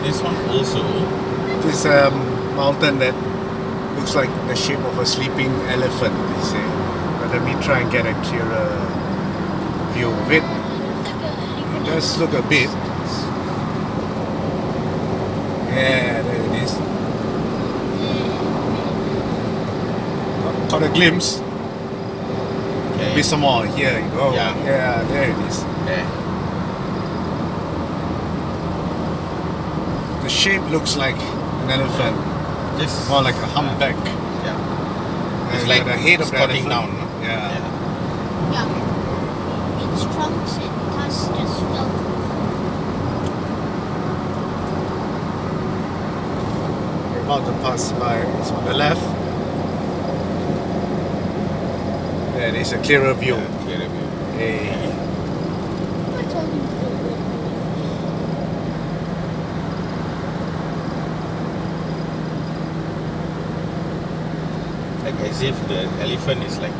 this one also. This mountain that looks like the shape of a sleeping elephant, they say. But let me try and get a clearer view of it. It does look a bit. Yeah, there it is. Got a glimpse. Okay. Maybe some more. Here you go. Yeah. Yeah, there it is. Okay. The shape looks like an elephant. Just More like a humpback. Yeah. It's And like the head of the squatting elephant. down. No? Yeah. Yeah. Its trunks and tusks just fell. We're about to pass by. It's on the left. There is a clearer view. Yeah, clearer view. Hey. I told you to go. Like as if the elephant is like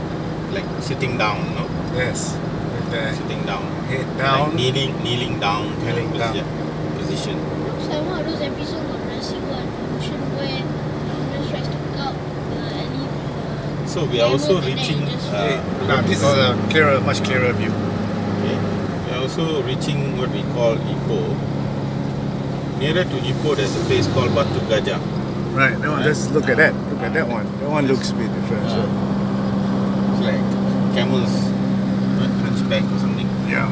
sitting down, no? Yes. With the Sitting down. head down. Like kneeling down kind Kneeling of down. position. Looks like one of those episodes of Resident Evil where just tries to cut So we are also reaching. Now this is a clearer, much clearer view. Okay. We are also reaching what we call Ipoh. Nearer to Ipoh, there's a place called Batu Gajah. Right, that one, let's look at that. Look at that one. That one looks a bit different. So. It's like camels, hunchback or something. Yeah.